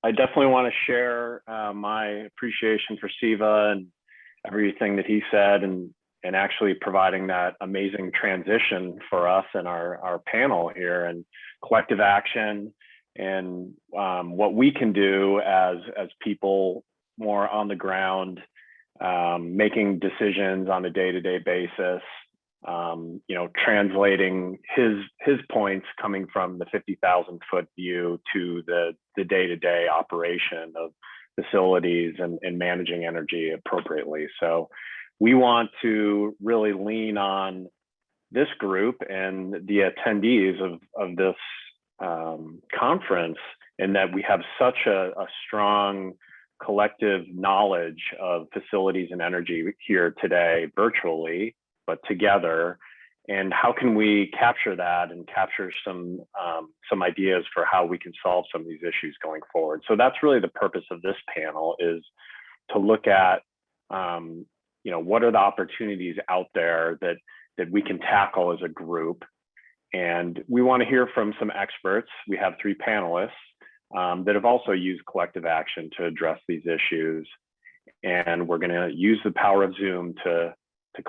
I definitely want to share my appreciation for Siva and everything that he said, and actually providing that amazing transition for us and our panel here, and collective action, and what we can do as people more on the ground, making decisions on a day-to-day basis. Translating his points coming from the 50,000-foot view to the day-to-day operation of facilities and managing energy appropriately. So we want to really lean on this group and the attendees of this conference, in that we have such a strong collective knowledge of facilities and energy here today, virtually, but together. And how can we capture that and capture some ideas for how we can solve some of these issues going forward? So that's really the purpose of this panel, is to look at what are the opportunities out there that we can tackle as a group. And we want to hear from some experts. We have 3 panelists that have also used collective action to address these issues. And we're going to use the power of Zoom to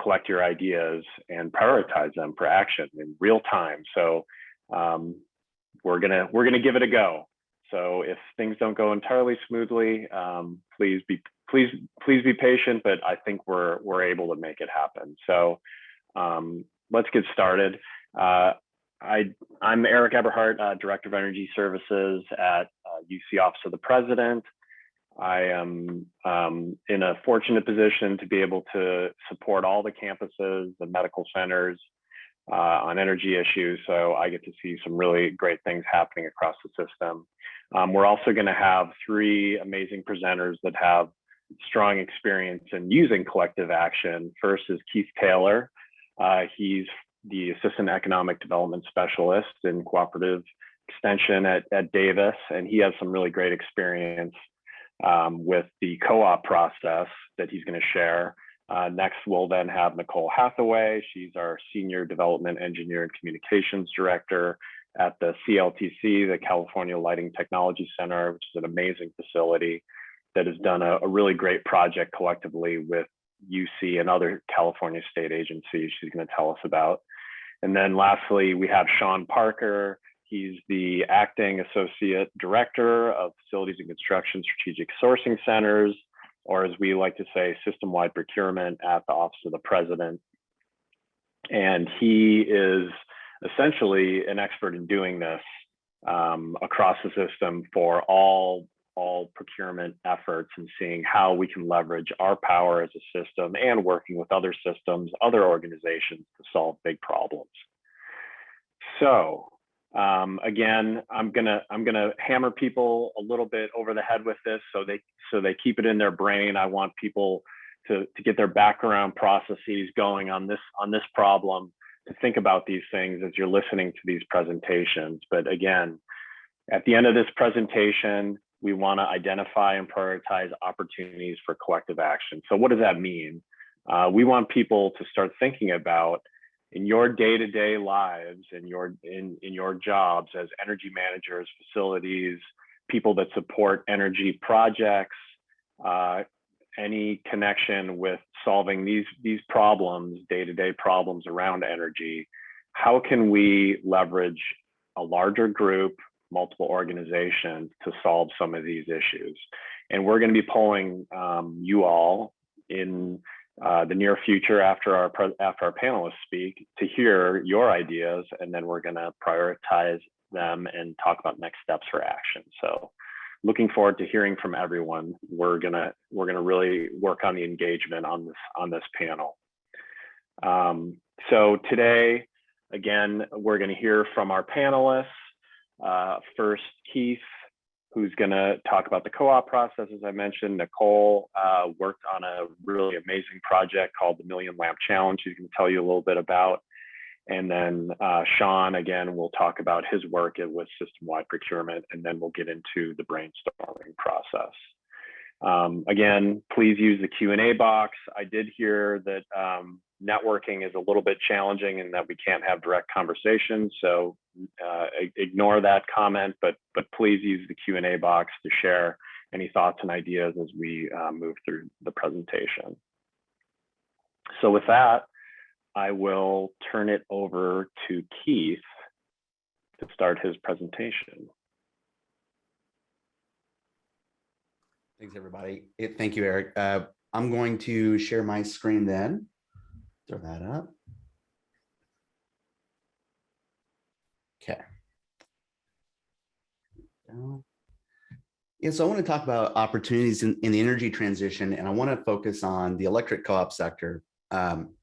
collect your ideas and prioritize them for action in real time. So we're gonna give it a go. So if things don't go entirely smoothly, please be patient. But I think we're able to make it happen. So let's get started. I'm Eric Eberhardt, Director of Energy Services at UC Office of the President. I am in a fortunate position to be able to support all the campuses, the medical centers on energy issues. So I get to see some really great things happening across the system. We're also going to have 3 amazing presenters that have strong experience in using collective action. First is Keith Taylor. He's the Assistant Economic Development Specialist in Cooperative Extension at Davis, and he has some really great experience with the co-op process that he's going to share. Next, we'll then have Nicole Hathaway. She's our Senior Development Engineer and Communications Director at the CLTC, the California Lighting Technology Center, which is an amazing facility that has done a really great project collectively with UC and other California state agencies she's going to tell us about. And then lastly, we have Sean Parker. He's the Acting Associate Director of Facilities and Construction Strategic Sourcing Centers, or as we like to say, system-wide procurement at the Office of the President. And he is essentially an expert in doing this across the system for all procurement efforts, and seeing how we can leverage our power as a system and working with other systems, other organizations to solve big problems. So again, I'm gonna hammer people a little bit over the head with this, so they keep it in their brain. I want people to get their background processes going on this problem, to think about these things as you're listening to these presentations. But again, at the end of this presentation, we want to identify and prioritize opportunities for collective action. So what does that mean? We want people to start thinking about, in your day-to-day lives, in your jobs as energy managers, facilities, people that support energy projects, any connection with solving these problems, day-to-day problems around energy. How can we leverage a larger group, multiple organizations, to solve some of these issues? And we're going to be polling you all in the near future after our panelists speak, to hear your ideas, and then we're going to prioritize them and talk about next steps for action. So looking forward to hearing from everyone. We're gonna really work on the engagement on this panel. So today, again, we're going to hear from our panelists. First, Keith, who's going to talk about the co-op process, as I mentioned. Nicole worked on a really amazing project called the Million Lamp Challenge, she's going to tell you a little bit about. And then Sean, again, will talk about his work with system-wide procurement, and then we'll get into the brainstorming process. Again, please use the Q&A box. I did hear that networking is a little bit challenging and that we can't have direct conversations. So ignore that comment, but please use the Q&A box to share any thoughts and ideas as we move through the presentation. So with that, I will turn it over to Keith to start his presentation. Thanks, everybody. Thank you, Eric. I'm going to share my screen then. Throw that up. Okay. Yeah, so I want to talk about opportunities in the energy transition, and I want to focus on the electric co-op sector.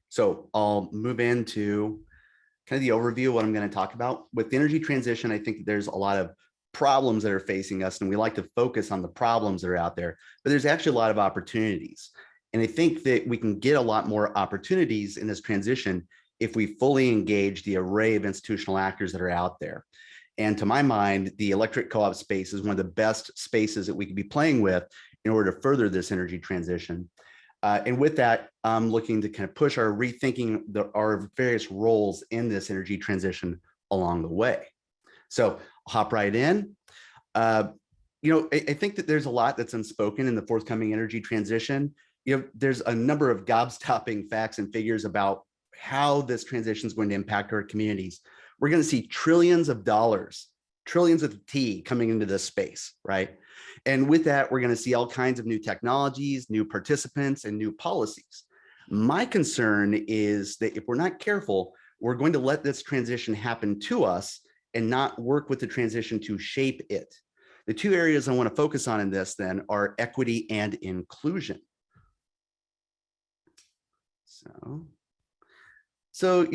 So I'll move into kind of the overview of what I'm going to talk about. With the energy transition, I think there's a lot of problems that are facing us, and we like to focus on the problems that are out there, but there's actually a lot of opportunities. And I think that we can get a lot more opportunities in this transition if we fully engage the array of institutional actors that are out there. And to my mind, the electric co-op space is one of the best spaces that we could be playing with in order to further this energy transition. And with that, I'm looking to kind of push our rethinking our various roles in this energy transition along the way. So I'll hop right in. I think that there's a lot that's unspoken in the forthcoming energy transition. There's a number of gobstopping facts and figures about how this transition is going to impact our communities. We're going to see trillions of dollars, trillions with T, coming into this space, right? And with that, we're going to see all kinds of new technologies, new participants, and new policies. My concern is that if we're not careful, we're going to let this transition happen to us and not work with the transition to shape it. The two areas I want to focus on in this then are equity and inclusion. So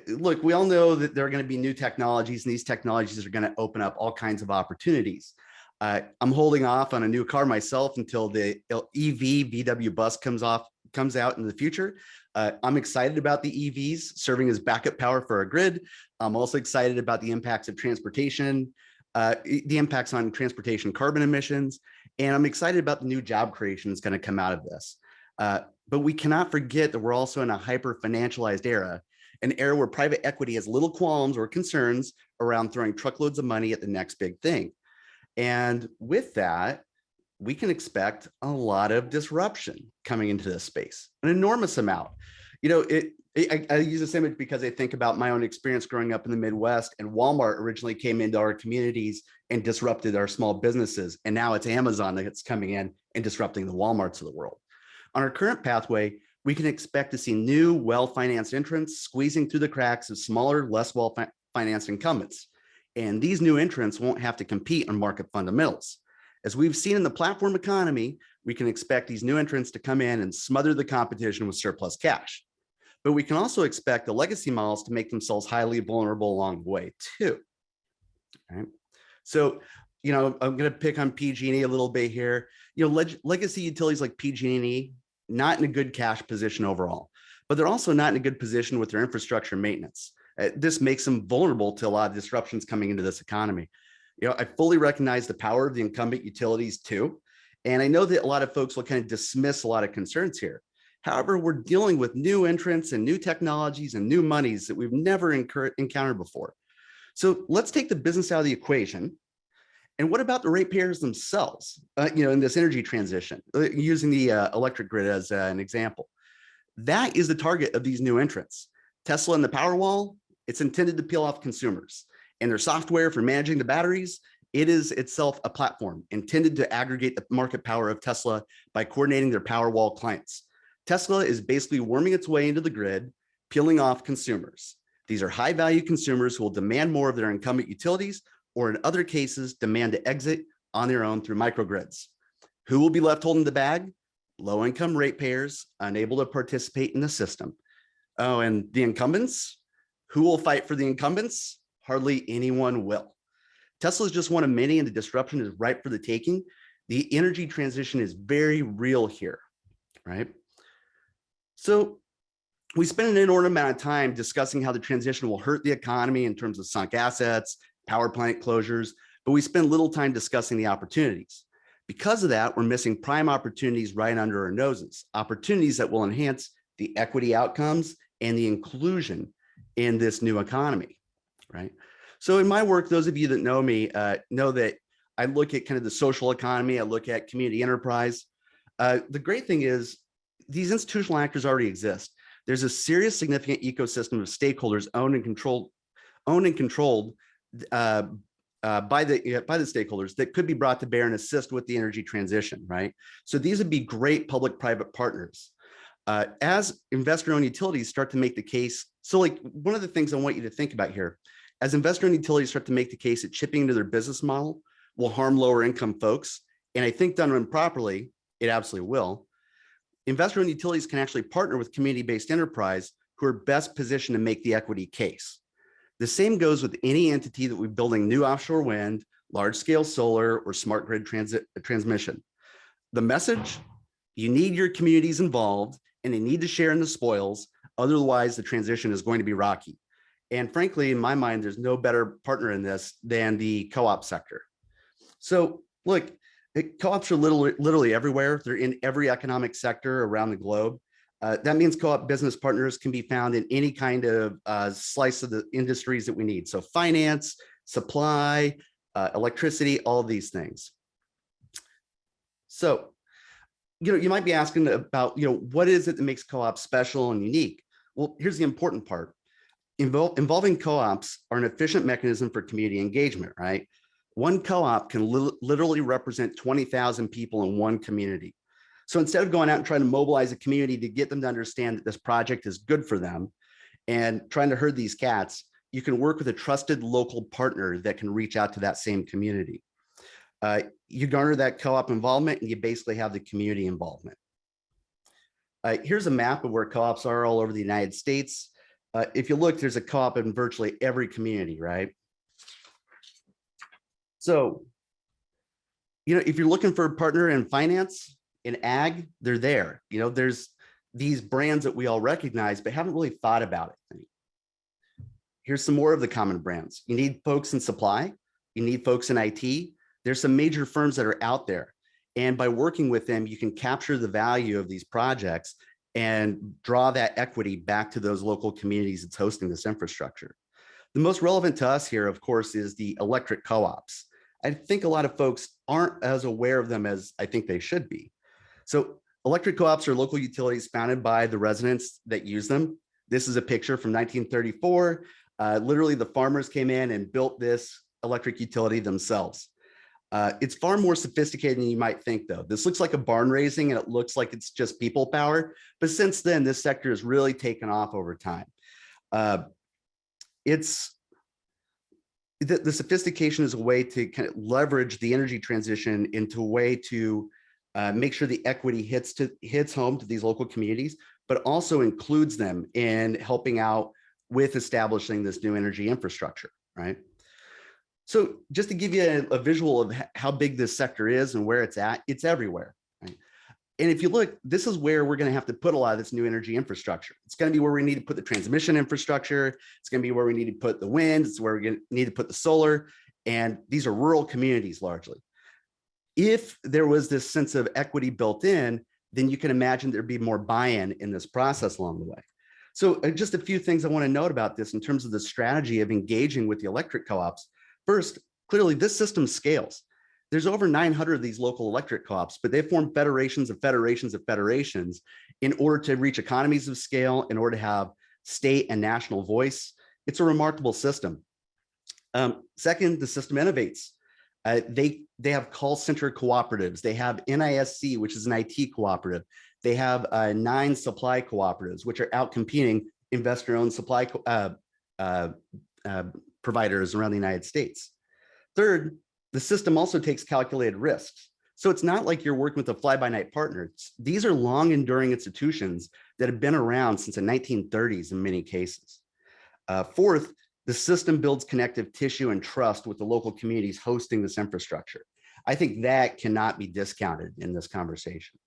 look, we all know that there are going to be new technologies, and these technologies are going to open up all kinds of opportunities. I'm holding off on a new car myself until the EV VW bus comes out in the future. I'm excited about the EVs serving as backup power for our grid. I'm also excited about the impacts of transportation, the impacts on transportation carbon emissions, and I'm excited about the new job creation that's going to come out of this. But we cannot forget that we're also in a hyper-financialized era, an era where private equity has little qualms or concerns around throwing truckloads of money at the next big thing. And with that, we can expect a lot of disruption coming into this space, an enormous amount. I use this image because I think about my own experience growing up in the Midwest, and Walmart originally came into our communities and disrupted our small businesses. And now it's Amazon that's coming in and disrupting the Walmarts of the world. On our current pathway, we can expect to see new, well-financed entrants squeezing through the cracks of smaller, less well-financed incumbents. And these new entrants won't have to compete on market fundamentals. As we've seen in the platform economy, we can expect these new entrants to come in and smother the competition with surplus cash. But we can also expect the legacy models to make themselves highly vulnerable along the way too. All right. So, I'm going to pick on PG&E a little bit here. Legacy utilities like PG&E, not in a good cash position overall, but they're also not in a good position with their infrastructure maintenance. This makes them vulnerable to a lot of disruptions coming into this economy. I fully recognize the power of the incumbent utilities too. And I know that a lot of folks will kind of dismiss a lot of concerns here. However, we're dealing with new entrants and new technologies and new monies that we've never encountered before. So let's take the business out of the equation. And what about the ratepayers themselves, in this energy transition, using the electric grid as an example? That is the target of these new entrants. Tesla and the Powerwall, it's intended to peel off consumers. And their software for managing the batteries, it is itself a platform intended to aggregate the market power of Tesla by coordinating their Powerwall clients. Tesla is basically worming its way into the grid, peeling off consumers. These are high-value consumers who will demand more of their incumbent utilities, or in other cases, demand to exit on their own through microgrids. Who will be left holding the bag? Low-income ratepayers unable to participate in the system. Oh, and the incumbents? Who will fight for the incumbents? Hardly anyone will. Tesla is just one of many, and the disruption is ripe for the taking. The energy transition is very real here, right? So we spent an inordinate amount of time discussing how the transition will hurt the economy in terms of sunk assets, power plant closures, but we spend little time discussing the opportunities. Because of that, we're missing prime opportunities right under our noses, opportunities that will enhance the equity outcomes and the inclusion in this new economy, right? So in my work, those of you that know me know that I look at kind of the social economy, I look at community enterprise. The great thing is these institutional actors already exist. There's a serious, significant ecosystem of stakeholders owned and controlled by the stakeholders that could be brought to bear and assist with the energy transition, right? So these would be great public-private partners. As investor-owned utilities start to make the case, so like one of the things I want you to think about here, as investor-owned utilities start to make the case that chipping into their business model will harm lower income folks, and I think done improperly, it absolutely will. Investor-owned utilities can actually partner with community-based enterprise who are best positioned to make the equity case. The same goes with any entity that we're building new offshore wind, large-scale solar, or smart grid transmission. The message, you need your communities involved and they need to share in the spoils. Otherwise, the transition is going to be rocky. And frankly, in my mind, there's no better partner in this than the co-op sector. So look, co-ops are literally everywhere. They're in every economic sector around the globe. That means co-op business partners can be found in any kind of slice of the industries that we need. So finance, supply, electricity, all of these things. So, you might be asking about, what is it that makes co-ops special and unique? Well, here's the important part. Involving co-ops are an efficient mechanism for community engagement, right? One co-op can literally represent 20,000 people in one community. So instead of going out and trying to mobilize a community to get them to understand that this project is good for them and trying to herd these cats, you can work with a trusted local partner that can reach out to that same community. You garner that co-op involvement and you basically have the community involvement. Here's a map of where co-ops are all over the United States. If you look, there's a co-op in virtually every community, right? So, if you're looking for a partner in finance, in ag, they're there. There's these brands that we all recognize, but haven't really thought about it. Here's some more of the common brands. You need folks in supply. You need folks in IT. There's some major firms that are out there. And by working with them, you can capture the value of these projects and draw that equity back to those local communities that's hosting this infrastructure. The most relevant to us here, of course, is the electric co-ops. I think a lot of folks aren't as aware of them as I think they should be. So electric co-ops are local utilities founded by the residents that use them. This is a picture from 1934. Literally, the farmers came in and built this electric utility themselves. It's far more sophisticated than you might think, though. This looks like a barn raising, and it looks like it's just people power. But since then, this sector has really taken off over time. The sophistication is a way to kind of leverage the energy transition into a way to make sure the equity hits home to these local communities, but also includes them in helping out with establishing this new energy infrastructure, right? So just to give you a visual of how big this sector is and where it's at, it's everywhere, right? And if you look, this is where we're going to have to put a lot of this new energy infrastructure. It's going to be where we need to put the transmission infrastructure. It's going to be where we need to put the wind. It's where we're going to need to put the solar. And these are rural communities largely. If there was this sense of equity built in, then you can imagine there'd be more buy-in in this process along the way. So just a few things I want to note about this in terms of the strategy of engaging with the electric co-ops. First, clearly this system scales. There's over 900 of these local electric co-ops, but they form federations of federations of federations in order to reach economies of scale, in order to have state and national voice. It's a remarkable system. Second, the system innovates. They have call center cooperatives. They have NISC, which is an IT cooperative. They have 9 supply cooperatives, which are out competing investor-owned supply providers around the United States. Third, the system also takes calculated risks. So it's not like you're working with a fly-by-night partner. These are long enduring institutions that have been around since the 1930s in many cases. Fourth, the system builds connective tissue and trust with the local communities hosting this infrastructure. I think that cannot be discounted in this conversation.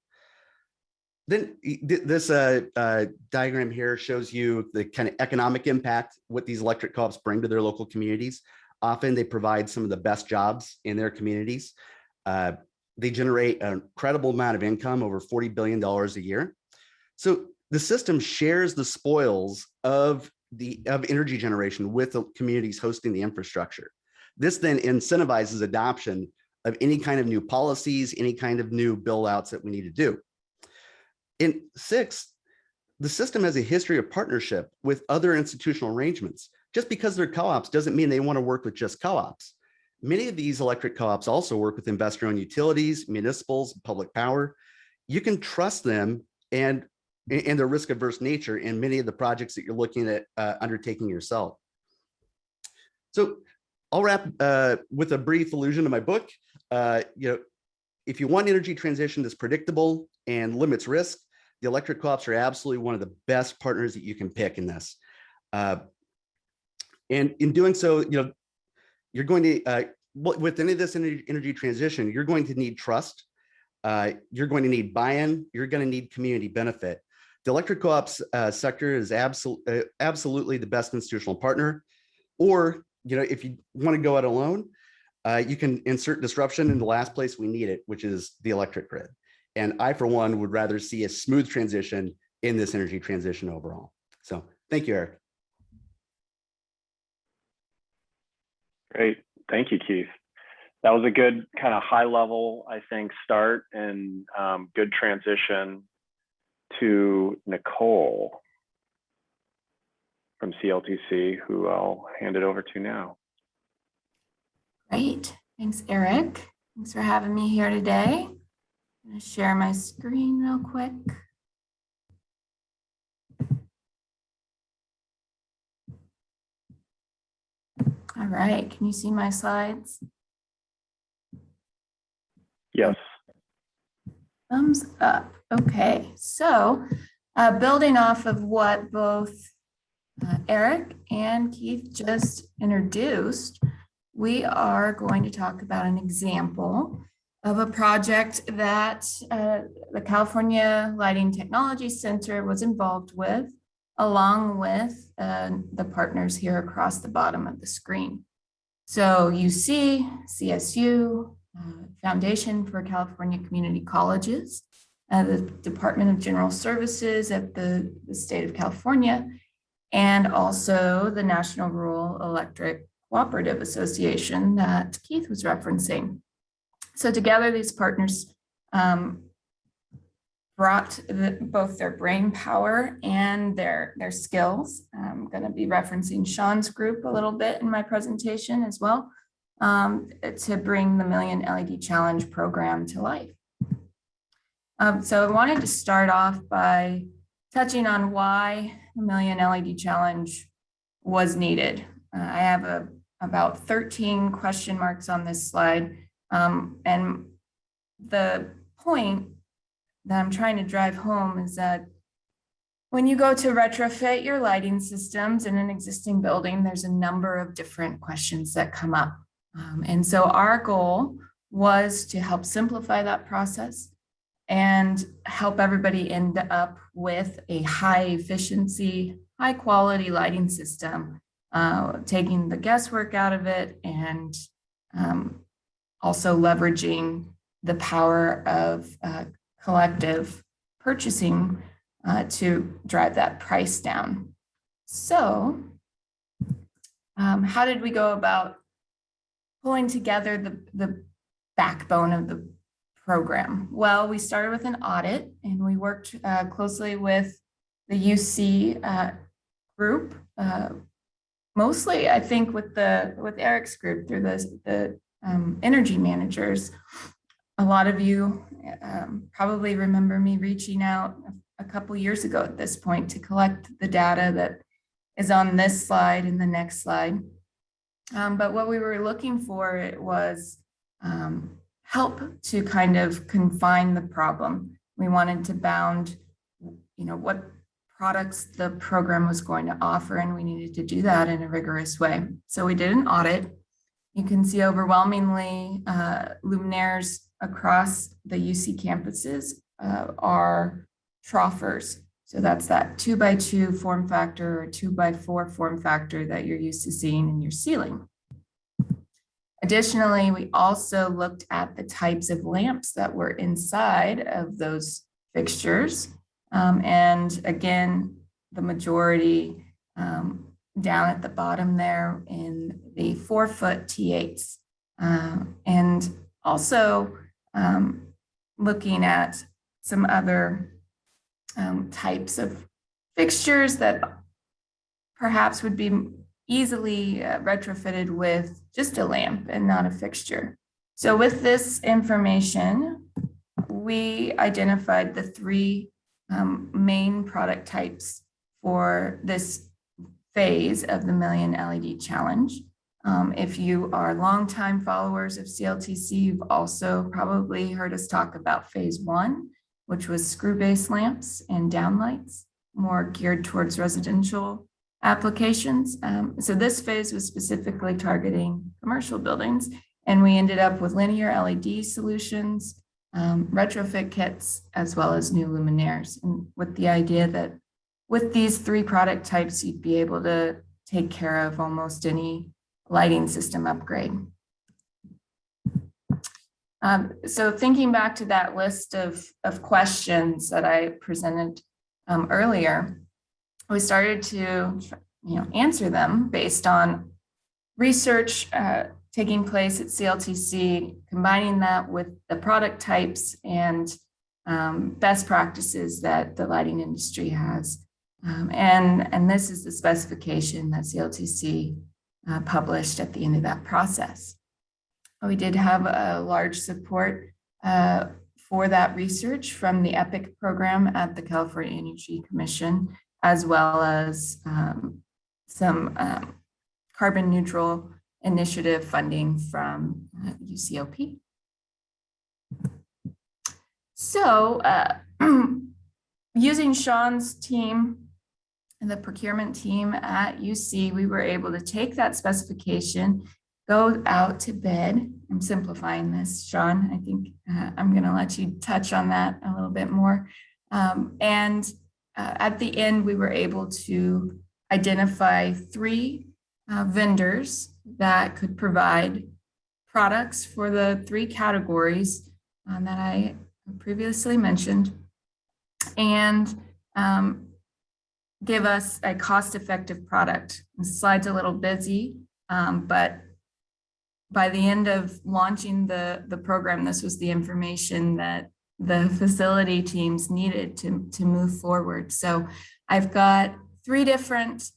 Then this diagram here shows you the kind of economic impact what these electric co-ops bring to their local communities. Often they provide some of the best jobs in their communities. They generate an incredible amount of income, over $40 billion a year. So the system shares the spoils of energy generation with the communities hosting the infrastructure. This then incentivizes adoption of any kind of new policies, any kind of new build outs that we need to do. In 6, the system has a history of partnership with other institutional arrangements. Just because they're co-ops doesn't mean they want to work with just co-ops. Many of these electric co-ops also work with investor-owned utilities, municipals, public power. You can trust them and their risk-averse nature in many of the projects that you're looking at undertaking yourself. So I'll wrap with a brief allusion to my book. If you want energy transition that's predictable and limits risk, the electric co-ops are absolutely one of the best partners that you can pick in this. And in doing so, you're going to, with any of this energy transition, you're going to need trust. You're going to need buy-in. You're going to need community benefit. The electric co-ops sector is absolutely the best institutional partner. Or, if you want to go it alone, you can insert disruption in the last place we need it, which is the electric grid. And I, for one, would rather see a smooth transition in this energy transition overall. So thank you, Eric. Great. Thank you, Keith. That was a good kind of high level, I think, start and good transition to Nicole from CLTC, who I'll hand it over to now. Great. Thanks, Eric. Thanks for having me here today. I'm going to share my screen real quick. All right. Can you see my slides? Yes. Thumbs up. Okay. So building off of what both Eric and Keith just introduced, we are going to talk about an example of a project that the California Lighting Technology Center was involved with, along with the partners here across the bottom of the screen. So UC, CSU, Foundation for California Community Colleges, the Department of General Services at the state of California, and also the National Rural Electric Cooperative Association that Keith was referencing. So together, these partners brought both their brain power and their skills. I'm going to be referencing Sean's group a little bit in my presentation as well, to bring the Million LED Challenge program to life. So I wanted to start off by touching on why the Million LED Challenge was needed. I have about 13 question marks on this slide. And the point that I'm trying to drive home is that when you go to retrofit your lighting systems in an existing building, there's a number of different questions that come up. And so our goal was to help simplify that process and help everybody end up with a high efficiency, high quality lighting system, taking the guesswork out of it and also leveraging the power of collective purchasing to drive that price down. So how did we go about pulling together the backbone of the program? Well, we started with an audit and we worked closely with the UC group, mostly I think with Eric's group through the energy managers. A lot of you probably remember me reaching out a couple years ago at this point to collect the data that is on this slide and the next slide. But what we were looking for was help to kind of confine the problem. We wanted to bound, what products the program was going to offer, and we needed to do that in a rigorous way. So we did an audit. You can see overwhelmingly luminaires across the UC campuses are troughers. So that's that 2x2 form factor or 2x4 form factor that you're used to seeing in your ceiling. Additionally, we also looked at the types of lamps that were inside of those fixtures. And again, the majority down at the bottom there in the 4-foot T8s. And also looking at some other types of fixtures that perhaps would be easily retrofitted with just a lamp and not a fixture. So with this information, we identified the 3 main product types for this phase of the Million LED Challenge. If you are longtime followers of CLTC, you've also probably heard us talk about phase 1, which was screw-base lamps and downlights, more geared towards residential applications. So this phase was specifically targeting commercial buildings, and we ended up with linear LED solutions, retrofit kits, as well as new luminaires, and with the idea that with these 3 product types, you'd be able to take care of almost any lighting system upgrade. So thinking back to that list of questions that I presented earlier, we started to answer them based on research taking place at CLTC, combining that with the product types and best practices that the lighting industry has. And this is the specification that CLTC published at the end of that process. We did have a large support for that research from the EPIC program at the California Energy Commission, as well as some carbon neutral initiative funding from UCOP. So using Sean's team and the procurement team at UC, we were able to take that specification, go out to bid. I'm simplifying this, Sean. I think I'm going to let you touch on that a little bit more. And at the end, we were able to identify 3 vendors that could provide products for the 3 categories that I previously mentioned, and give us a cost-effective product. The slide's a little busy, but by the end of launching the program, this was the information that the facility teams needed to move forward. So I've got 3 different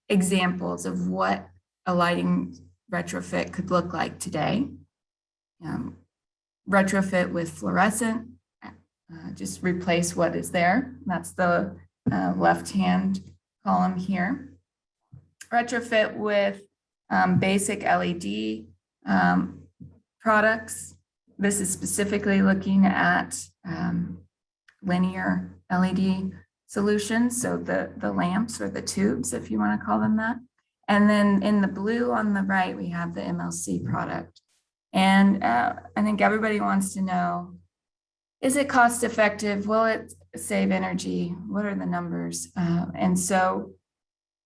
examples of what a lighting retrofit could look like today. Retrofit with fluorescent, just replace what is there. That's the left-hand column here. Retrofit with basic LED products. This is specifically looking at linear LED solutions, so the lamps or the tubes, if you want to call them that. And then in the blue on the right, we have the MLC product. And I think everybody wants to know, is it cost effective? Will it save energy? What are the numbers? And so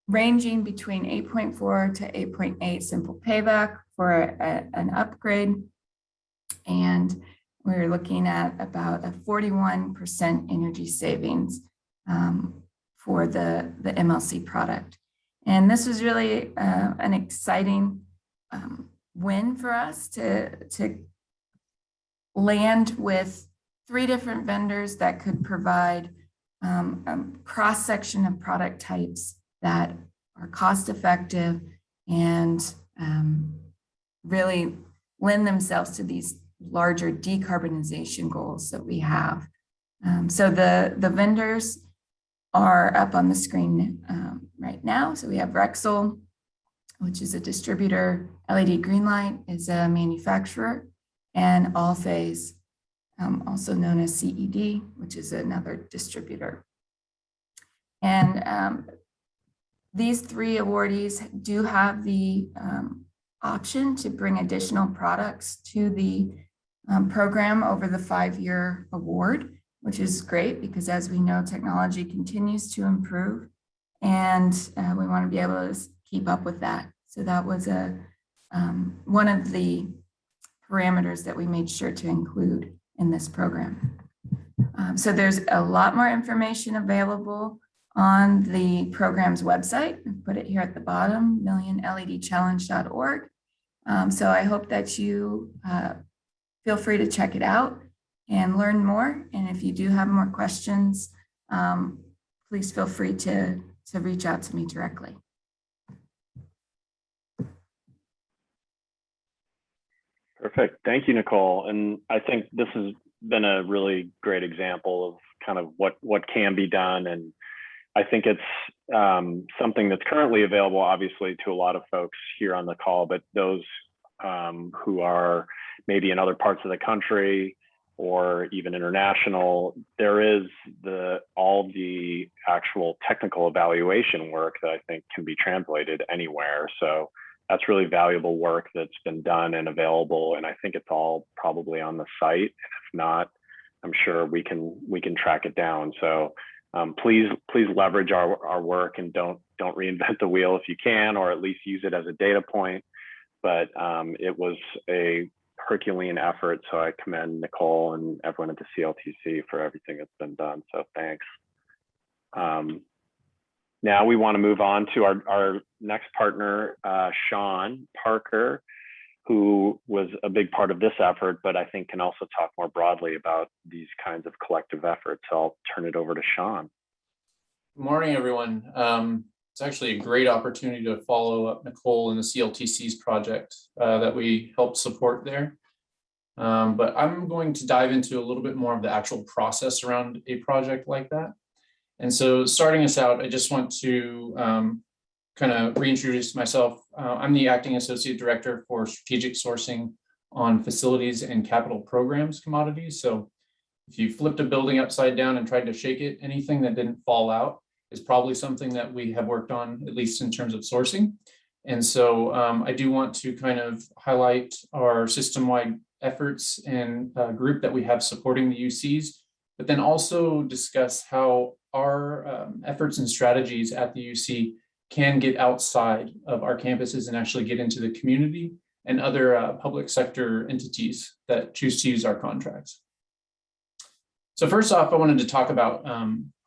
ranging between 8.4 to 8.8 simple payback for an upgrade. And we're looking at about a 41% energy savings for the MLC product. And this was really an exciting win for us to land with 3 different vendors that could provide a cross-section of product types that are cost-effective and really lend themselves to these larger decarbonization goals that we have. So the vendors are up on the screen right now. So we have Rexel, which is a distributor. LED Greenlight is a manufacturer, and Allphase, also known as CED, which is another distributor. And these 3 awardees do have the option to bring additional products to the program over the 5-year award, which is great because, as we know, technology continues to improve, and we want to be able to keep up with that. So that was a one of the parameters that we made sure to include in this program. So there's a lot more information available on the program's website. I put it here at the bottom, millionledchallenge.org. So I hope that you feel free to check it out and learn more. And if you do have more questions, please feel free to reach out to me directly. Perfect. Thank you, Nicole. And I think this has been a really great example of kind of what can be done. And I think it's something that's currently available, obviously, to a lot of folks here on the call, but those who are maybe in other parts of the country or even international, there is all the actual technical evaluation work that I think can be translated anywhere. So that's really valuable work that's been done and available. And I think it's all probably on the site. And if not, I'm sure we can track it down. So please leverage our work and don't reinvent the wheel if you can, or at least use it as a data point. But it was a Herculean effort. So I commend Nicole and everyone at the CLTC for everything that's been done. So thanks. Now we want to move on to our next partner, Sean Parker, who was a big part of this effort, but I think can also talk more broadly about these kinds of collective efforts. So I'll turn it over to Sean. Good morning, everyone. It's actually a great opportunity to follow up Nicole and the CLTC's project that we helped support there. But I'm going to dive into a little bit more of the actual process around a project like that. And so starting us out, I just want to kind of reintroduce myself. I'm the Acting Associate Director for Strategic Sourcing on Facilities and Capital Programs commodities. So if you flipped a building upside down and tried to shake it, anything that didn't fall out is probably something that we have worked on, at least in terms of sourcing. And so I do want to kind of highlight our system-wide efforts and group that we have supporting the UCs, but then also discuss how our efforts and strategies at the UC can get outside of our campuses and actually get into the community and other public sector entities that choose to use our contracts. So first off, I wanted to talk about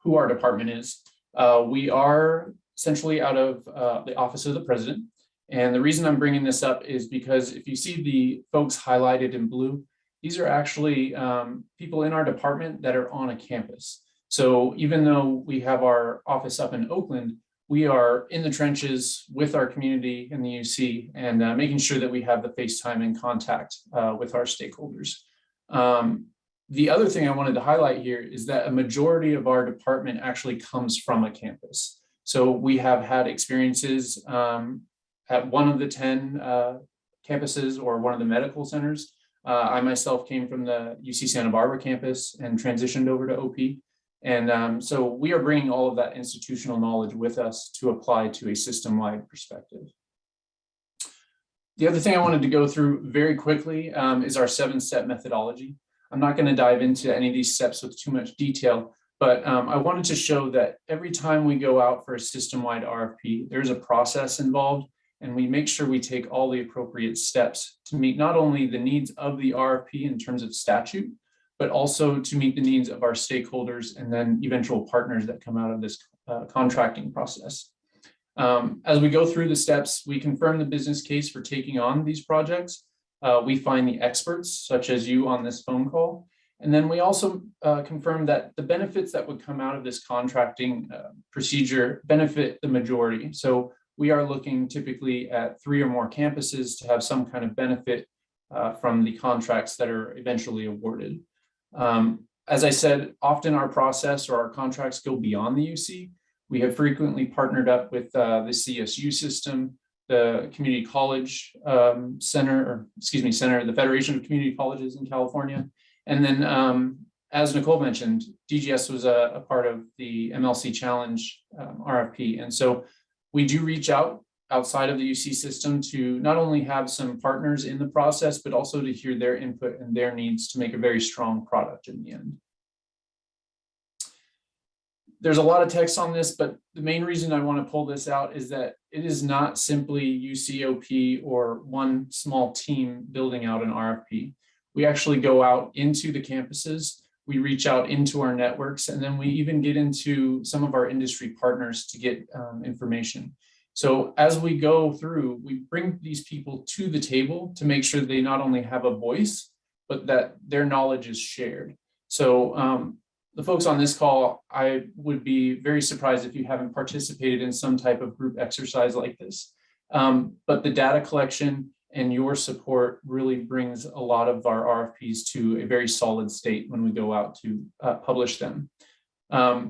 who our department is. We are essentially out of the Office of the President. And the reason I'm bringing this up is because if you see the folks highlighted in blue, these are actually people in our department that are on a campus. So even though we have our office up in Oakland, we are in the trenches with our community in the UC and making sure that we have the FaceTime and contact with our stakeholders. The other thing I wanted to highlight here is that a majority of our department actually comes from a campus. So we have had experiences at one of the 10 campuses or one of the medical centers. I myself came from the UC Santa Barbara campus and transitioned over to OP. And so we are bringing all of that institutional knowledge with us to apply to a system-wide perspective. The other thing I wanted to go through very quickly is our 7-step methodology. I'm not going to dive into any of these steps with too much detail, but I wanted to show that every time we go out for a system-wide RFP, there's a process involved, and we make sure we take all the appropriate steps to meet not only the needs of the RFP in terms of statute, but also to meet the needs of our stakeholders and then eventual partners that come out of this contracting process. As we go through the steps, we confirm the business case for taking on these projects. We find the experts, such as you on this phone call. And then we also confirm that the benefits that would come out of this contracting procedure benefit the majority. So we are looking typically at 3 or more campuses to have some kind of benefit from the contracts that are eventually awarded. As I said, often our process or our contracts go beyond the UC. We have frequently partnered up with the CSU system, the community college center, the Federation of Community Colleges in California. And then as Nicole mentioned, DGS was a part of the MLC Challenge RFP. And so we do reach out outside of the UC system to not only have some partners in the process, but also to hear their input and their needs to make a very strong product in the end. There's a lot of text on this, but the main reason I want to pull this out is that it is not simply UCOP or one small team building out an RFP. We actually go out into the campuses, we reach out into our networks, and then we even get into some of our industry partners to get information. So as we go through, we bring these people to the table to make sure they not only have a voice, but that their knowledge is shared. So the folks on this call, I would be very surprised if you haven't participated in some type of group exercise like this. But the data collection and your support really brings a lot of our RFPs to a very solid state when we go out to publish them.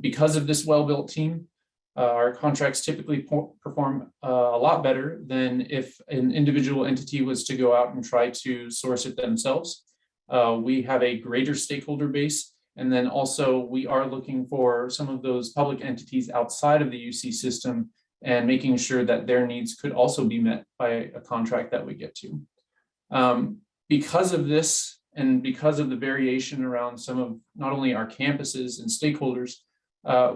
Because of this well-built team, our contracts typically perform a lot better than if an individual entity was to go out and try to source it themselves. We have a greater stakeholder base. And then also we are looking for some of those public entities outside of the UC system and making sure that their needs could also be met by a contract that we get to. Because of this, and because of the variation around some of not only our campuses and stakeholders,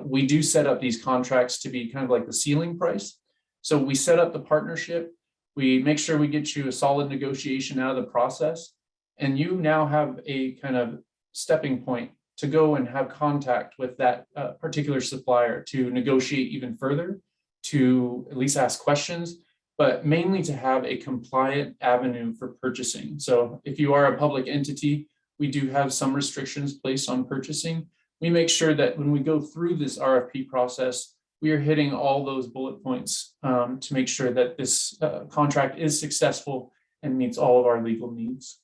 we do set up these contracts to be kind of like the ceiling price. So we set up the partnership, we make sure we get you a solid negotiation out of the process, and you now have a kind of stepping point to go and have contact with that particular supplier to negotiate even further, to at least ask questions, but mainly to have a compliant avenue for purchasing. So if you are a public entity, we do have some restrictions placed on purchasing. We make sure that when we go through this RFP process, we are hitting all those bullet points to make sure that this contract is successful and meets all of our legal needs.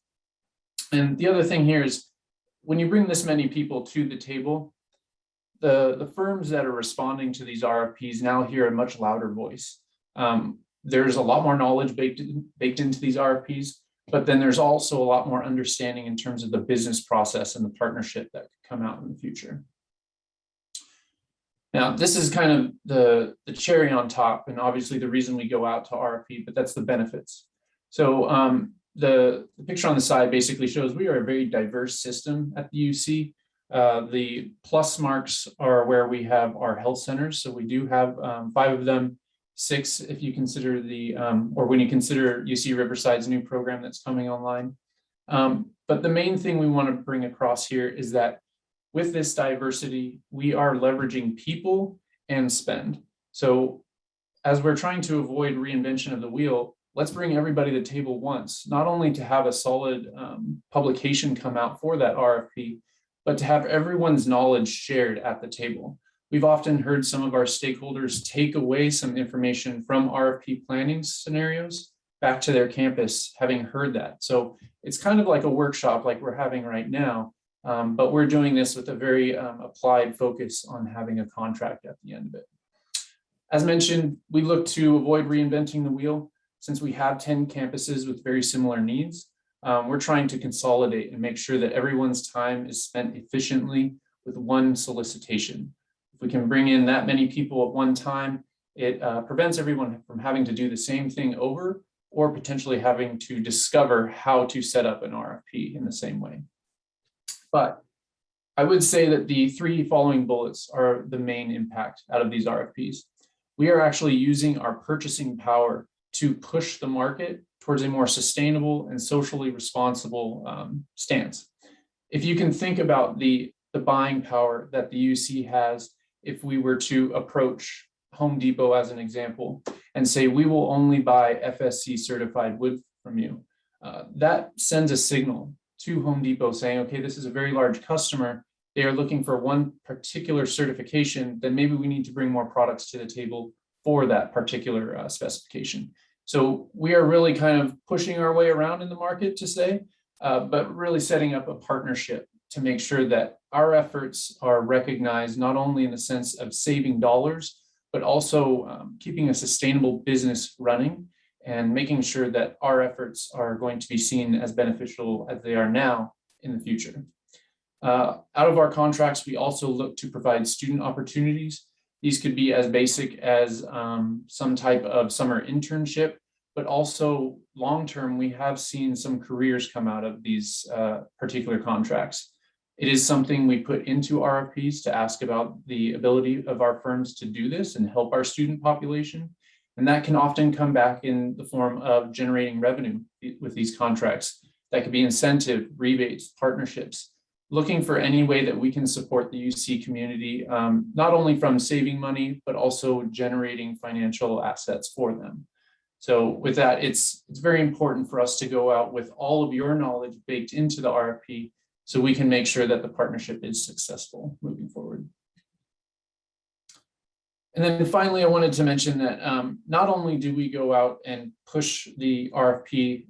And the other thing here is, when you bring this many people to the table, the firms that are responding to these RFPs now hear a much louder voice. There's a lot more knowledge baked into these RFPs, but then there's also a lot more understanding in terms of the business process and the partnership that could come out in the future. Now, this is kind of the cherry on top, and obviously the reason we go out to RFP, but that's the benefits. So the picture on the side basically shows we are a very diverse system at the UC. The plus marks are where we have our health centers. So we do have 5 of them, 6 if you consider or when you consider UC Riverside's new program that's coming online. But the main thing we want to bring across here is that with this diversity, we are leveraging people and spend. So as we're trying to avoid reinvention of the wheel, let's bring everybody to the table once, not only to have a solid publication come out for that RFP, but to have everyone's knowledge shared at the table. We've often heard some of our stakeholders take away some information from RFP planning scenarios back to their campus, having heard that. So it's kind of like a workshop like we're having right now, but we're doing this with a very applied focus on having a contract at the end of it. As mentioned, we look to avoid reinventing the wheel. Since we have 10 campuses with very similar needs, we're trying to consolidate and make sure that everyone's time is spent efficiently with one solicitation. If we can bring in that many people at one time, it prevents everyone from having to do the same thing over or potentially having to discover how to set up an RFP in the same way. But I would say that the 3 following bullets are the main impact out of these RFPs. We are actually using our purchasing power to push the market towards a more sustainable and socially responsible stance. If you can think about the buying power that the UC has, if we were to approach Home Depot as an example and say, we will only buy FSC certified wood from you, that sends a signal to Home Depot saying, okay, this is a very large customer. They are looking for one particular certification, then maybe we need to bring more products to the table for that particular specification. So we are really kind of pushing our way around in the market to say, but really setting up a partnership to make sure that our efforts are recognized, not only in the sense of saving dollars, but also keeping a sustainable business running and making sure that our efforts are going to be seen as beneficial as they are now in the future. Out of our contracts, we also look to provide student opportunities. These could be as basic as some type of summer internship, but also long-term, we have seen some careers come out of these particular contracts. It is something we put into RFPs to ask about the ability of our firms to do this and help our student population. And that can often come back in the form of generating revenue with these contracts. That could be incentive, rebates, partnerships, looking for any way that we can support the UC community, not only from saving money, but also generating financial assets for them. So with that, it's very important for us to go out with all of your knowledge baked into the RFP so we can make sure that the partnership is successful moving forward. And then finally, I wanted to mention that not only do we go out and push the RFP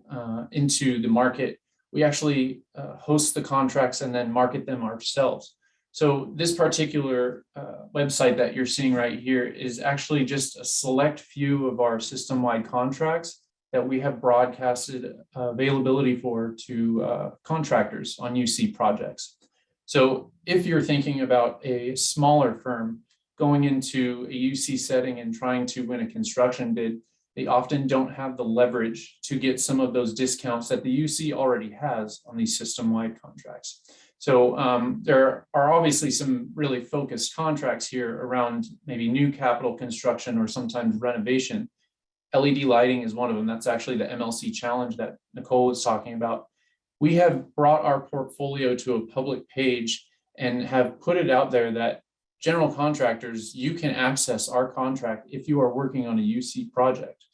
into the market, we actually host the contracts and then market them ourselves. So this particular website that you're seeing right here is actually just a select few of our system-wide contracts that we have broadcasted availability for to contractors on UC projects. So if you're thinking about a smaller firm going into a UC setting and trying to win a construction bid, they often don't have the leverage to get some of those discounts that the UC already has on these system-wide contracts. So there are obviously some really focused contracts here around maybe new capital construction or sometimes renovation. LED lighting is one of them. That's actually the MLC challenge that Nicole was talking about. We have brought our portfolio to a public page and have put it out there that general contractors, you can access our contract if you are working on a UC project.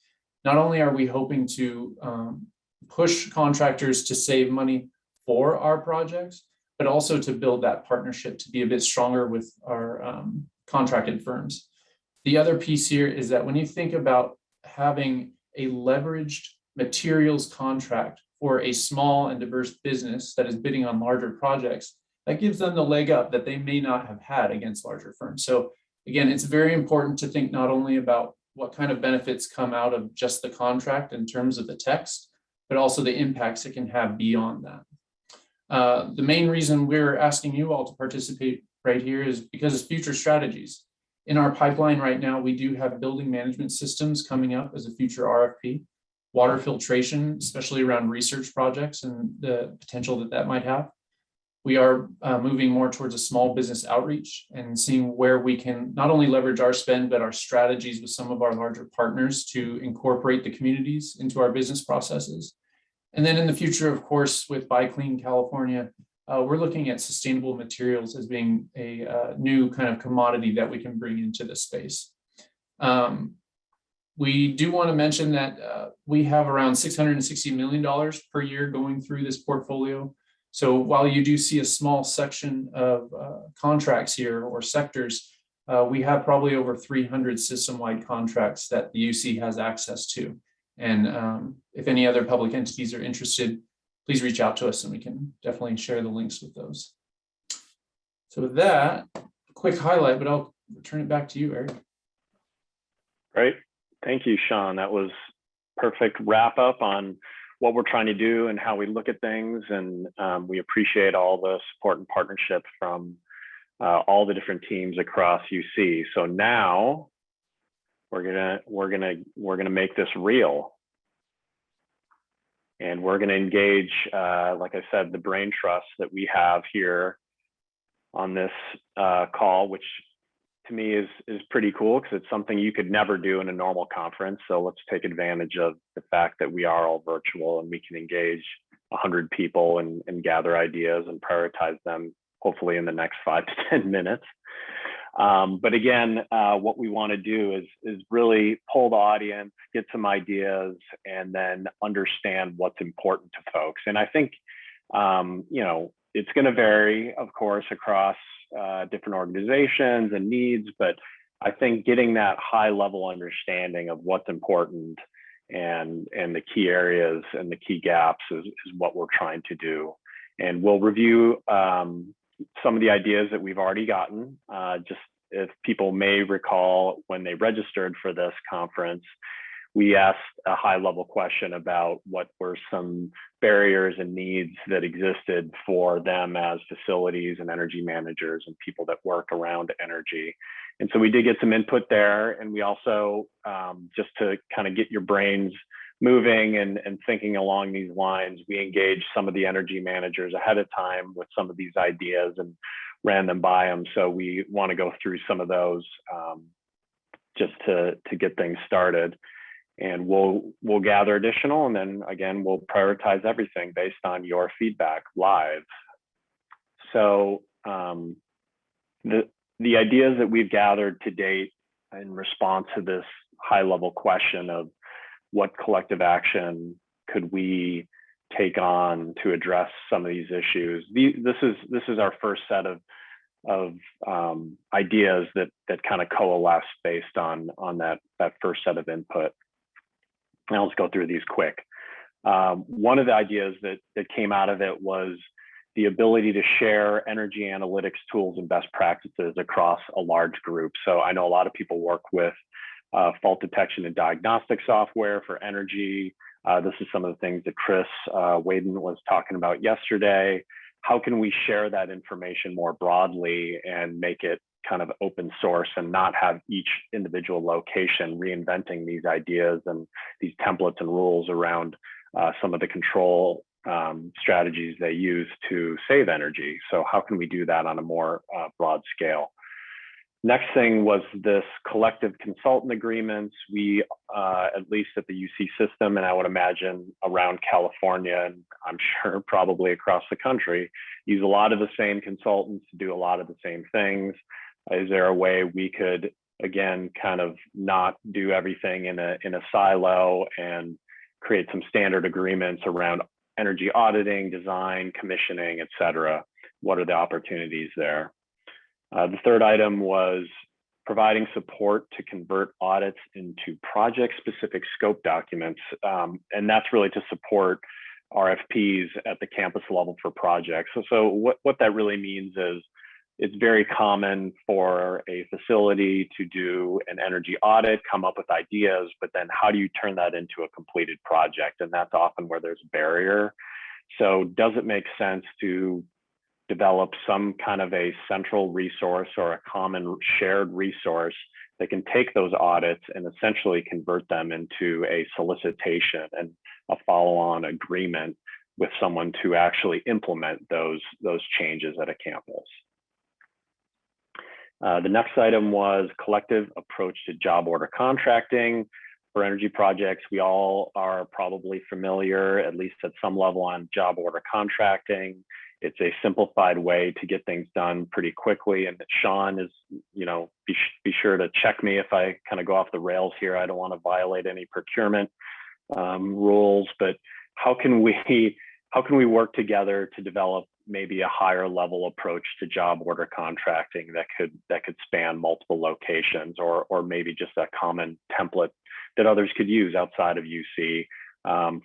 Not only are we hoping to push contractors to save money for our projects, but also to build that partnership to be a bit stronger with our contracted firms. The other piece here is that when you think about having a leveraged materials contract for a small and diverse business that is bidding on larger projects, that gives them the leg up that they may not have had against larger firms. So again, it's very important to think not only about what kind of benefits come out of just the contract in terms of the text, but also the impacts it can have beyond that. The main reason we're asking you all to participate right here is because of future strategies. In our pipeline right now, we do have building management systems coming up as a future RFP, water filtration, especially around research projects and the potential that that might have. We are moving more towards a small business outreach and seeing where we can not only leverage our spend, but our strategies with some of our larger partners to incorporate the communities into our business processes. And then in the future, of course, with Buy Clean California, we're looking at sustainable materials as being a new kind of commodity that we can bring into the space. We do want to mention that we have around $660 million per year going through this portfolio. So while you do see a small section of contracts here or sectors, we have probably over 300 system-wide contracts that the UC has access to. And if any other public entities are interested, please reach out to us and we can definitely share the links with those. So with that, a quick highlight, but I'll turn it back to you, Eric. Great. Thank you, Sean. That was perfect wrap up on what we're trying to do and how we look at things. And we appreciate all the support and partnership from all the different teams across UC. So now we're gonna make this real. And we're gonna engage, like I said, the brain trust that we have here on this call, which to me is pretty cool because it's something you could never do in a normal conference. So let's take advantage of the fact that we are all virtual and we can engage 100 people and gather ideas and prioritize them, hopefully in the next 5 to 10 minutes. But again, what we want to do is really pull the audience, get some ideas, and then understand what's important to folks. And I think, you know, it's going to vary, of course, across different organizations and needs, but I think getting that high level understanding of what's important and the key areas and the key gaps is what we're trying to do. And we'll review some of the ideas that we've already gotten. Just if people may recall, when they registered for this conference, we asked a high level question about what were some barriers and needs that existed for them as facilities and energy managers and people that work around energy. And so we did get some input there. And we also, just to kind of get your brains moving and thinking along these lines, we engaged some of the energy managers ahead of time with some of these ideas and ran them by them. So we want to go through some of those just to get things started. And we'll gather additional, and then again, we'll prioritize everything based on your feedback live. So the ideas that we've gathered to date in response to this high level question of what collective action could we take on to address some of these issues. This is our first set of ideas that kind of coalesce based on that first set of input. Now let's go through these quick. One of the ideas that came out of it was the ability to share energy analytics tools and best practices across a large group. So I know a lot of people work with fault detection and diagnostic software for energy. This is some of the things that Chris Whedon was talking about yesterday. How can we share that information more broadly and make it kind of open source and not have each individual location reinventing these ideas and these templates and rules around some of the control strategies they use to save energy? So how can we do that on a more broad scale? Next thing was this collective consultant agreements. We, at least at the UC system, and I would imagine around California, and I'm sure probably across the country, use a lot of the same consultants to do a lot of the same things. Is there a way we could, again, kind of not do everything in a silo and create some standard agreements around energy auditing, design, commissioning, et cetera? What are the opportunities there? The third item was providing support to convert audits into project-specific scope documents. And that's really to support RFPs at the campus level for projects. So what that really means is it's very common for a facility to do an energy audit, come up with ideas, but then how do you turn that into a completed project? And that's often where there's a barrier. So does it make sense to develop some kind of a central resource or a common shared resource that can take those audits and essentially convert them into a solicitation and a follow-on agreement with someone to actually implement those changes at a campus? The next item was collective approach to job order contracting. For energy projects, we all are probably familiar, at least at some level, on job order contracting. It's a simplified way to get things done pretty quickly. And Sean is, be sure to check me if I kind of go off the rails here. I don't want to violate any procurement rules, but how can we work together to develop maybe a higher level approach to job order contracting that could span multiple locations, or maybe just a common template that others could use outside of UC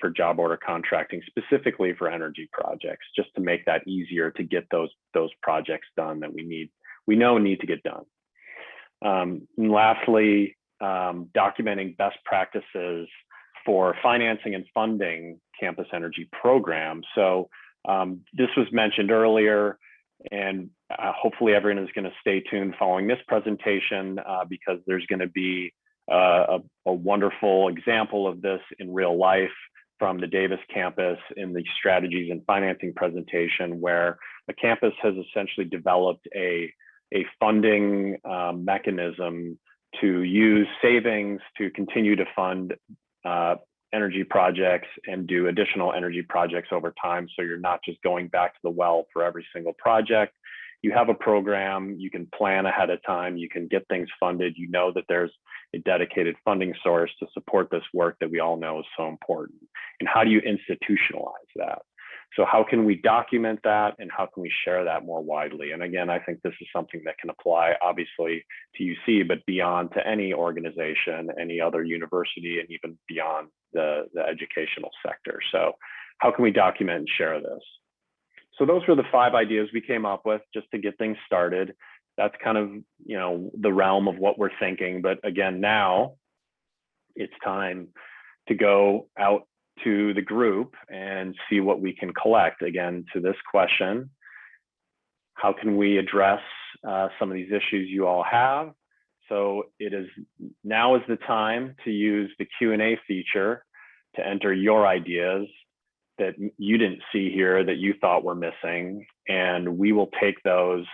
for job order contracting, specifically for energy projects, just to make that easier to get those projects done that we know need to get done. And lastly, documenting best practices for financing and funding campus energy programs. So this was mentioned earlier, and hopefully everyone is going to stay tuned following this presentation because there's going to be a wonderful example of this in real life from the Davis campus in the strategies and financing presentation, where the campus has essentially developed a funding mechanism to use savings to continue to fund energy projects and do additional energy projects over time. So you're not just going back to the well for every single project. You have a program, you can plan ahead of time, you can get things funded, you know that there's a dedicated funding source to support this work that we all know is so important. And how do you institutionalize that? So how can we document that, and how can we share that more widely? And again, I think this is something that can apply obviously to UC, but beyond to any organization, any other university, and even beyond the educational sector. So how can we document and share this? So those were the 5 ideas we came up with just to get things started. That's kind of, the realm of what we're thinking. But again, now it's time to go out to the group and see what we can collect. Again, to this question, how can we address some of these issues you all have? So now is the time to use the Q&A feature to enter your ideas that you didn't see here that you thought were missing. And we will take those,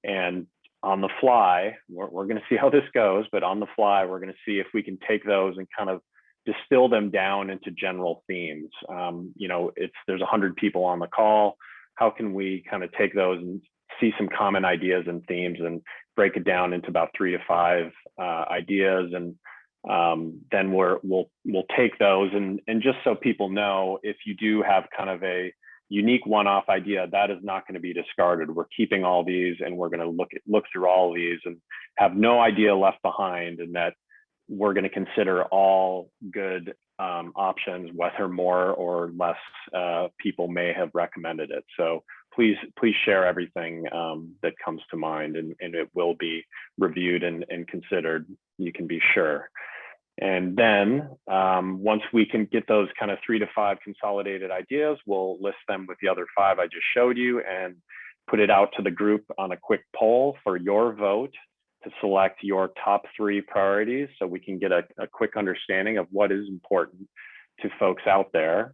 and on the fly, we're going to see how this goes, but on the fly, we're going to see if we can take those and kind of distill them down into general themes. You know, there's 100 people on the call. How can we kind of take those and see some common ideas and themes and break it down into about 3 to 5 ideas? And then we'll take those, and just so people know, if you do have kind of a unique one-off idea, that is not going to be discarded. We're keeping all these, and we're going to look through all of these and have no idea left behind, and that we're going to consider all good options, whether more or less people may have recommended it. So please share everything that comes to mind, and it will be reviewed and considered, you can be sure. And then once we can get those kind of 3 to 5 consolidated ideas, we'll list them with the other 5 I just showed you and put it out to the group on a quick poll for your vote to select your top 3 priorities, so we can get a quick understanding of what is important to folks out there.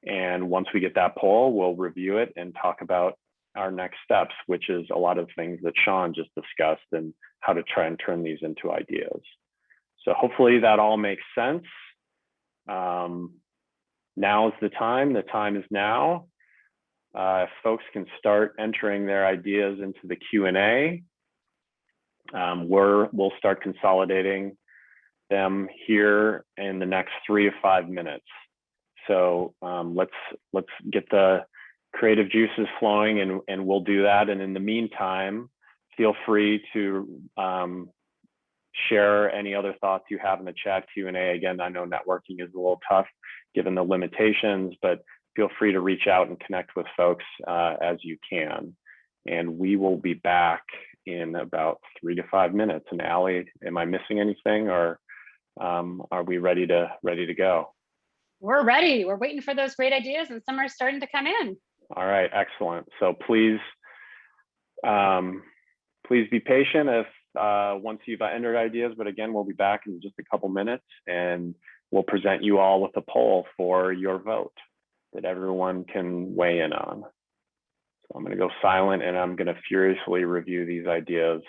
And once we get that poll, we'll review it and talk about our next steps, which is a lot of things that Sean just discussed and how to try and turn these into ideas. So hopefully that all makes sense. Now's the time is now. If folks can start entering their ideas into the Q&A, we'll start consolidating them here in the next 3 to 5 minutes. So let's get the creative juices flowing, and we'll do that. And in the meantime, feel free to share any other thoughts you have in the chat Q&A. Again, I know networking is a little tough given the limitations, but feel free to reach out and connect with folks as you can. And we will be back in about 3 to 5 minutes. And Allie, am I missing anything, or are we ready to go? We're ready. We're waiting for those great ideas, and some are starting to come in. All right, excellent. So please be patient if once you've entered ideas, but again, we'll be back in just a couple minutes, and we'll present you all with a poll for your vote that everyone can weigh in on. So I'm going to go silent, and I'm going to furiously review these ideas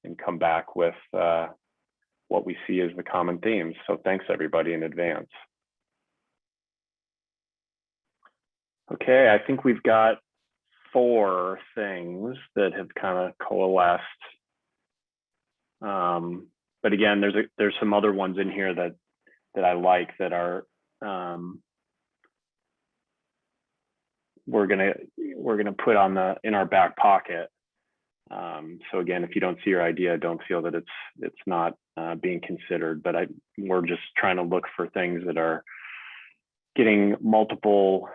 and come back with what we see as the common themes. So thanks everybody in advance. Okay, I think we've got 4 things that have kind of coalesced. But again, there's some other ones in here that I like that are we're gonna put in our back pocket. So again, if you don't see your idea, don't feel that it's not being considered. But we're just trying to look for things that are getting multiple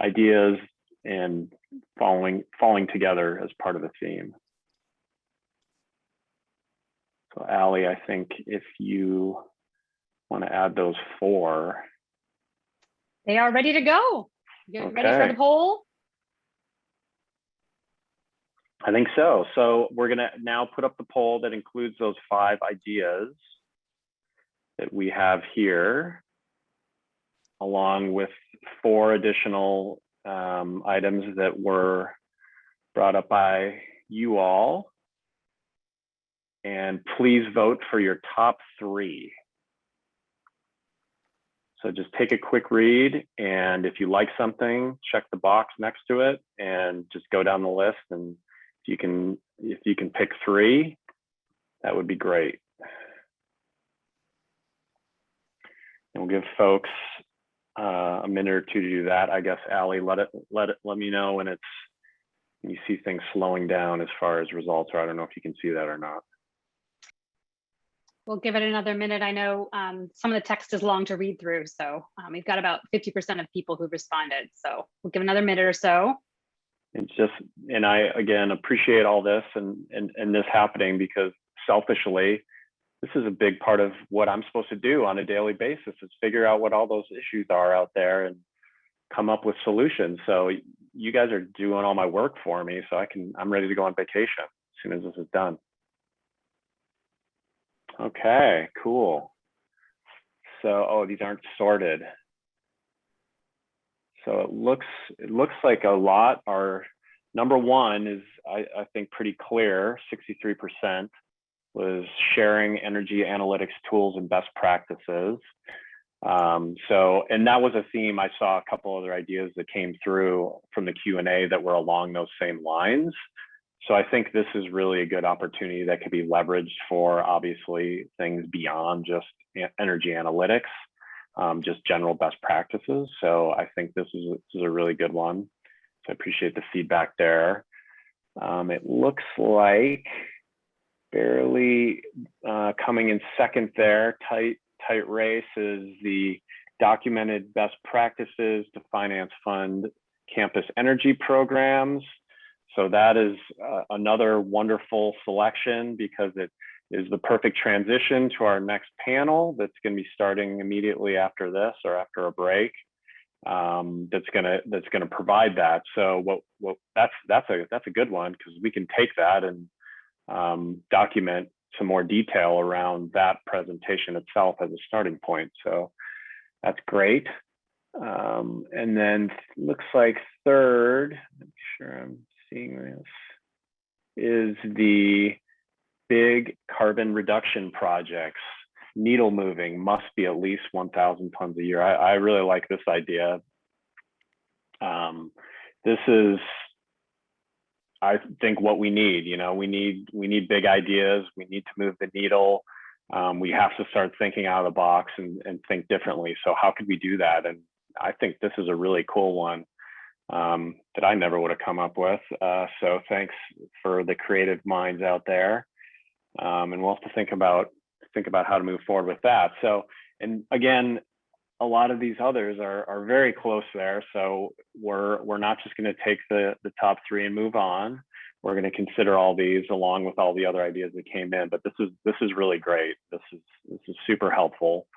ideas and falling together as part of a theme. So Allie, I think if you want to add those 4. They are ready to go. You're ready for the poll? I think so. So we're going to now put up the poll that includes those 5 ideas that we have here, along with 4 additional items that were brought up by you all. And please vote for your top 3. So just take a quick read, and if you like something, check the box next to it and just go down the list. And if you can pick 3, that would be great. And we'll give folks a minute or 2 to do that. I guess Allie, let me know when you see things slowing down as far as results, or I don't know if you can see that or not. We'll give it another minute. I know some of the text is long to read through, so we've got about 50% of people who've responded. So we'll give another minute or so. And I again appreciate all this and this happening, because selfishly, this is a big part of what I'm supposed to do on a daily basis, is figure out what all those issues are out there and come up with solutions. So you guys are doing all my work for me, so I'm ready to go on vacation as soon as this is done. Okay, cool. So, oh, these aren't sorted. So it looks like a lot are, number one is, I think, pretty clear, 63% was sharing energy analytics tools and best practices. So, and that was a theme. I saw a couple other ideas that came through from the Q&A that were along those same lines. So I think this is really a good opportunity that could be leveraged for, obviously, things beyond just energy analytics, just general best practices. So I think this is a really good one. So I appreciate the feedback there. It looks like barely coming in second there, tight race, is the documented best practices to finance fund campus energy programs. So that is another wonderful selection, because it is the perfect transition to our next panel that's going to be starting immediately after this, or after a break. That's gonna provide that. So that's a good one, because we can take that and document some more detail around that presentation itself as a starting point. So that's great. And then looks like third, make sure I'm seeing this, is the big carbon reduction projects. Needle moving must be at least 1,000 tons a year. I really like this idea. This is, I think, what we need. You know, we need big ideas. We need to move the needle. We have to start thinking out of the box and think differently. So how could we do that? And I think this is a really cool one that I never would have come up with. So thanks for the creative minds out there. And we'll have to think about how to move forward with that. So, and again, a lot of these others are very close there. So we're not just going to take the top three and move on. We're going to consider all these along with all the other ideas that came in. But this is really great. This is super helpful.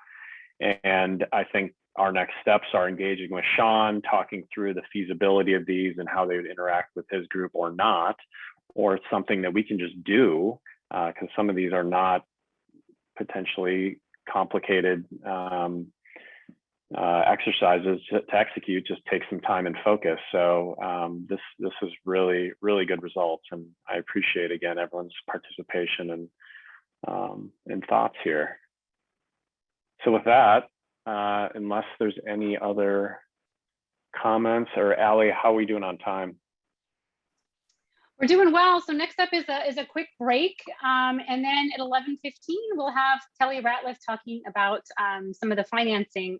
And I think our next steps are engaging with Sean, talking through the feasibility of these and how they would interact with his group or not, or it's something that we can just do, because some of these are not potentially complicated exercises to execute. Just take some time and focus. So this is really good results, and I appreciate, again, everyone's participation and thoughts here. So with that, unless there's any other comments, or Allie, how are we doing on time? We're doing well. So next up is a quick break. And then at 11:15, we'll have Kelly Ratliff talking about some of the financing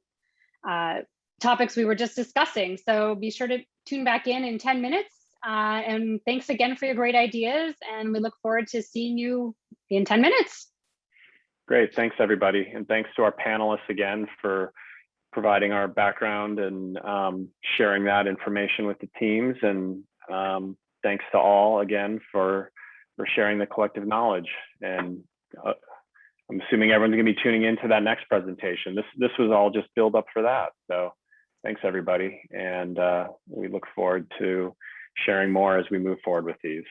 topics we were just discussing. So be sure to tune back in 10 minutes. And thanks again for your great ideas. And we look forward to seeing you in 10 minutes. Great. Thanks, everybody. And thanks to our panelists again for providing our background and sharing that information with the teams. And thanks to all again for sharing the collective knowledge. And I'm assuming everyone's going to be tuning into that next presentation. This was all just build up for that. So thanks, everybody. And we look forward to sharing more as we move forward with these.